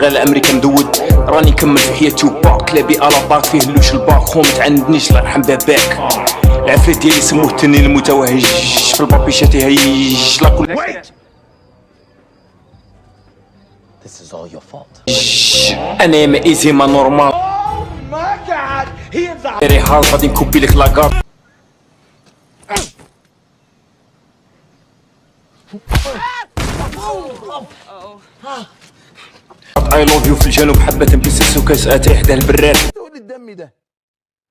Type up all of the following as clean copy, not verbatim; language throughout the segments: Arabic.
غير الامريكا مدود، راني كمل في حياتي وباك لابي على باك فيه اللوش الباك خو متعندنيش الله يرحم باباك. العفريت ديالي سموه التنين المتوهج في البابيشات يهيج لا كل This is all your fault. انا ما ايزي ما نورمال ديري هارد غادي نكوبي لك لاكار. اي لوف يو في الجنوب حبة تنبسس وكاس اتاي حداه البراد. تقول الدم ده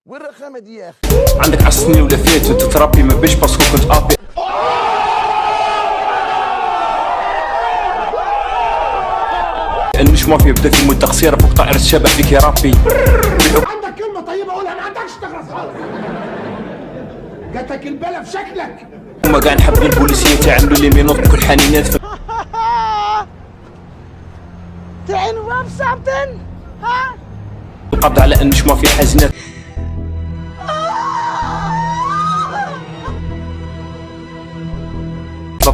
والرخامه دي يا اخي. عندك 10 سنين ولا فات وانت تربي ما بيش باسكو كنت ابي. مش مافيا بدا في مده قصيره فوق طائره الشباب فيك يا ربي. عندك كلمه طيبه قولها ما عندكش تغرس خالص. جاتك البلا في شكلك. هما كاع نحب البوليسيه تعملوا لي مينوط بكل حنينات. To interrupt something? Huh? القبض على ان مش مافيا حزينات.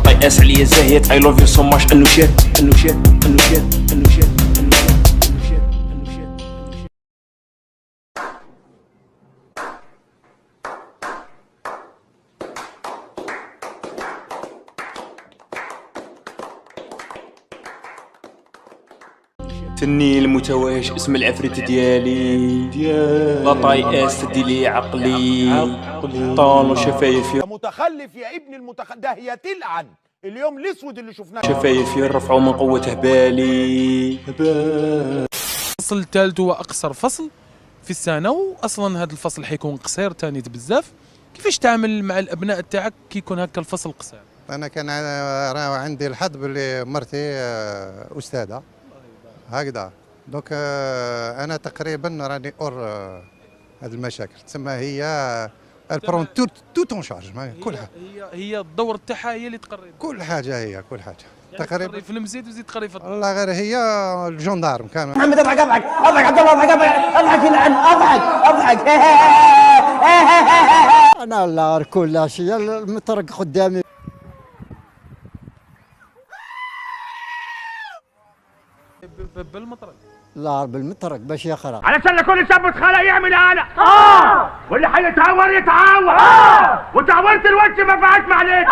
طياس عليا زاهيات اي لوف يو سو ماتش انو شات انو شات انو شات انو شات انو شات انو شات انو شات. تني المتوهج اسم العفريت ديالي لا طاياس تديلي عقلي طالو شفايفي متخلف يا ابن ده هي تلعن اليوم الاسود اللي شفناه. شفايفي رفعوا من قوة هبالي. الفصل الثالث هو اقصر فصل في السنه، واصلا هذا الفصل حيكون قصير تانيت بزاف. كيفاش تعامل مع الابناء تاعك كي يكون هكا الفصل قصير؟ انا كان عندي الحظ باللي مرتي استاذه هكذا، دونك انا تقريبا راني اور هذه المشاكل، تسمى هي البرون تو اون شارج كل حاجه. هي الدور تاعها هي اللي تقري كل حاجه، هي كل حاجه يعني تقريبا. تقري في المزيد وزيد تقري في والله غير هي الجندارم كان. محمد اضحك اضحك اضحك عبد الله اضحك اضحك يلعن اضحك اضحك. انا لا كل شيء المطرق قدامي. بالمطرق لا بالمطرق باش يقرا علشان كل شاب اتخلق يعمل انا واللي حيتعور يتعور وتعورت الوجه ما فيهاش معلش.